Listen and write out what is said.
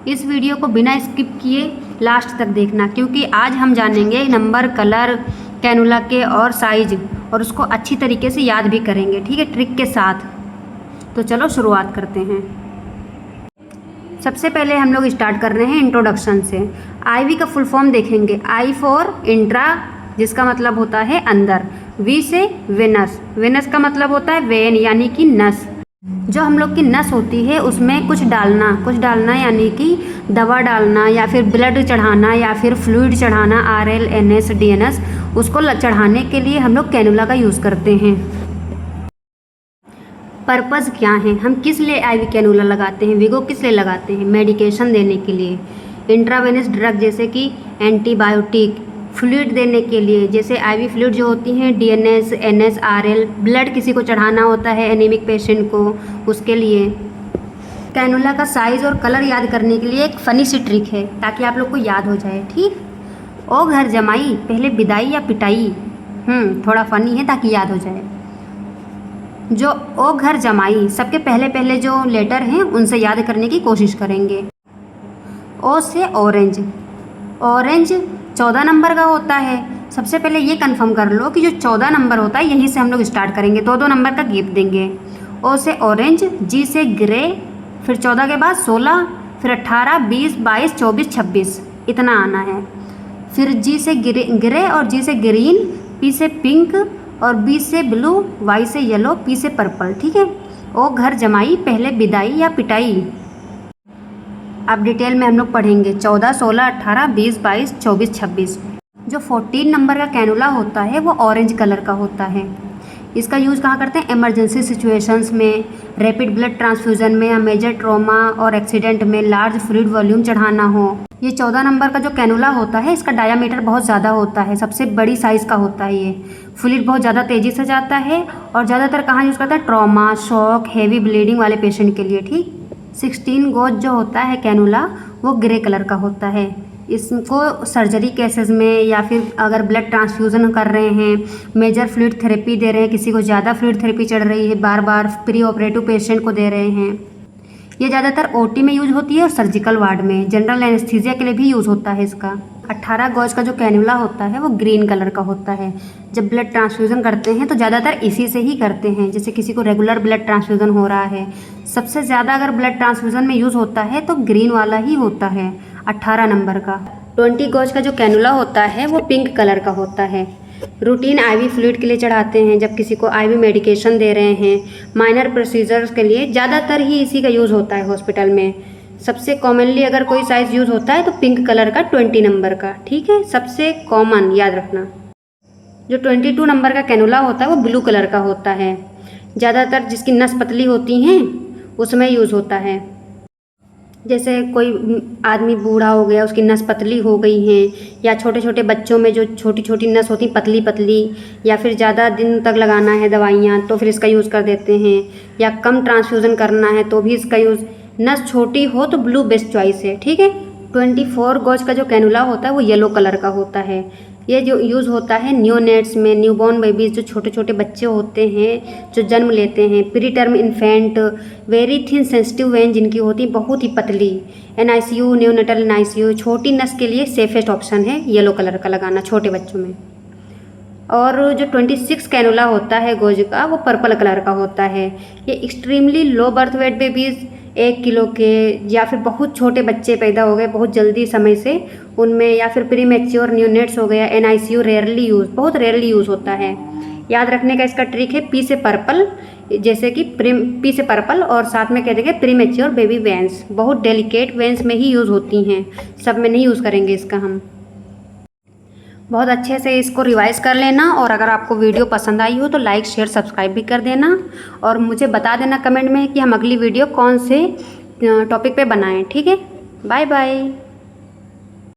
इस वीडियो को बिना स्किप किए लास्ट तक देखना, क्योंकि आज हम जानेंगे नंबर, कलर कैनुला के और साइज, और उसको अच्छी तरीके से याद भी करेंगे, ठीक है, ट्रिक के साथ। तो चलो शुरुआत करते हैं। सबसे पहले हम लोग स्टार्ट कर रहे हैं इंट्रोडक्शन से। IV का फुल फॉर्म देखेंगे। I फॉर इंट्रा, जिसका मतलब होता है अंदर। V से वेनस, वेनस का मतलब होता है वेन यानी कि नस। जो हम लोग की नस होती है उसमें कुछ डालना यानी कि दवा डालना या फिर ब्लड चढ़ाना या फिर फ्लूइड चढ़ाना, RL, NS, DNS, उसको चढ़ाने के लिए हम लोग कैनुला का यूज़ करते हैं। पर्पज़ क्या है, हम किस लिए IV कैनुला लगाते हैं, विगो किस लिए लगाते हैं? मेडिकेशन देने के लिए। इंट्रावेनस ड्रग जैसे कि एंटीबायोटिक, फ्लूइड देने के लिए, जैसे IV फ्लूइड जो होती हैं DNS, NS, RL, ब्लड किसी को चढ़ाना होता है एनीमिक पेशेंट को, उसके लिए। कैनुला का साइज़ और कलर याद करने के लिए एक फ़नी सी ट्रिक है, ताकि आप लोग को याद हो जाए, ठीक। ओ घर जमाई, पहले बिदाई या पिटाई? थोड़ा फ़नी है ताकि याद हो जाए। जो ओ घर जमाई, सबके पहले पहले जो लेटर हैं उनसे याद करने की कोशिश करेंगे। ओ से ऑरेंज, ऑरेंज 14 नंबर का होता है। सबसे पहले ये कंफर्म कर लो कि जो 14 नंबर होता है यहीं से हम लोग स्टार्ट करेंगे, 2-2 नंबर का गैप देंगे। ओ से ऑरेंज, G से ग्रे, फिर 14 के बाद 16, फिर 18, 20, 22, 24, 26, इतना आना है। फिर G से ग्रे और G से ग्रीन, P से पिंक और B से ब्लू, Y से येलो, P से पर्पल, ठीक है। ओ घर जमाई, पहले बिदाई या पिटाई? अब डिटेल में हम लोग पढ़ेंगे। 14, 16, 18, 20, 22, 24, 26। जो 14 नंबर का कैनुला होता है वो ऑरेंज कलर का होता है। इसका यूज़ कहाँ करते हैं? इमरजेंसी सिचुएशंस में, रैपिड ब्लड ट्रांसफ्यूज़न में, या मेजर ट्रॉमा और एक्सीडेंट में लार्ज फ्लूइड वॉल्यूम चढ़ाना हो। ये 14 नंबर का जो कैनुला होता है इसका डायामीटर बहुत ज़्यादा होता है, सबसे बड़ी साइज़ का होता है ये। फ्लूइड बहुत ज़्यादा तेज़ी से जाता है और ज़्यादातर कहाँ यूज़ करता है? ट्रॉमा, शॉक, हेवी ब्लीडिंग वाले पेशेंट के लिए, ठीक। 16 गोज जो होता है कैनुला वो ग्रे कलर का होता है। इसको सर्जरी केसेस में या फिर अगर ब्लड ट्रांसफ्यूज़न कर रहे हैं, मेजर फ्लूइड थेरेपी दे रहे हैं, किसी को ज़्यादा फ्लूइड थेरेपी चढ़ रही है, बार बार प्री ऑपरेटिव पेशेंट को दे रहे हैं। ये ज़्यादातर OT में यूज़ होती है और सर्जिकल वार्ड में, जनरल एनेस्थीसिया के लिए भी यूज़ होता है इसका। 18 गॉज का जो कैनुला होता है वो ग्रीन कलर का होता है। जब ब्लड ट्रांसफ्यूज़न करते हैं तो ज़्यादातर इसी से ही करते हैं, जैसे किसी को रेगुलर ब्लड ट्रांसफ्यूज़न हो रहा है। सबसे ज़्यादा अगर ब्लड ट्रांसफ्यूज़न में यूज़ होता है तो ग्रीन वाला ही होता है, 18 नंबर का। 20 गॉज का जो कैनुला होता है वो पिंक कलर का होता है। रूटीन IV फ्लूइड के लिए चढ़ाते हैं, जब किसी को IV मेडिकेशन दे रहे हैं, माइनर प्रोसीजर्स के लिए ज़्यादातर ही इसी का यूज़ होता है हॉस्पिटल में। सबसे कॉमनली अगर कोई साइज़ यूज़ होता है तो पिंक कलर का 20 नंबर का, ठीक है, सबसे कॉमन याद रखना। जो 22 नंबर का कैनुला होता है वो ब्लू कलर का होता है, ज़्यादातर जिसकी नस पतली होती हैं उसमें यूज़ होता है। जैसे कोई आदमी बूढ़ा हो गया, उसकी नस पतली हो गई हैं, या छोटे छोटे बच्चों में जो छोटी छोटी नस होती पतली पतली, या फिर ज़्यादा दिन तक लगाना है दवाइयाँ तो फिर इसका यूज़ कर देते हैं, या कम ट्रांसफ्यूज़न करना है तो भी इसका यूज़। नस छोटी हो तो ब्लू बेस्ट चॉइस है, ठीक है। 24 गॉज का जो कैनुला होता है वो येलो कलर का होता है। ये जो यूज़ होता है न्यूनेट्स में, न्यूबॉर्न बेबीज़, जो छोटे छोटे बच्चे होते हैं जो जन्म लेते हैं, pre term infant, very thin sensitive when जिनकी होती बहुत ही पतली, NICU, न्यूनेटल NICU, छोटी नस के लिए सेफेस्ट ऑप्शन है येलो कलर का लगाना छोटे बच्चों में। और जो 26 कैनुला होता है गोज का वो पर्पल कलर का होता है। ये extremely low birth weight babies, 1 kilo के, या फिर बहुत छोटे बच्चे पैदा हो गए बहुत जल्दी समय से उनमें, या फिर प्री मैच्योर न्यूनेट्स हो गया, NICU रेयरली यूज़, बहुत रेयरली यूज़ होता है। याद रखने का इसका ट्रिक है P से पर्पल, जैसे कि P से पर्पल, और साथ में कह देंगे प्री मैच्योर बेबी वेंस, बहुत डेलिकेट वेंस में ही यूज़ होती हैं, सब में नहीं यूज़ करेंगे इसका हम। बहुत अच्छे से इसको रिवाइज़ कर लेना, और अगर आपको वीडियो पसंद आई हो तो लाइक, शेयर, सब्सक्राइब भी कर देना, और मुझे बता देना कमेंट में कि हम अगली वीडियो कौन से टॉपिक पे बनाएं, ठीक है। Bye bye.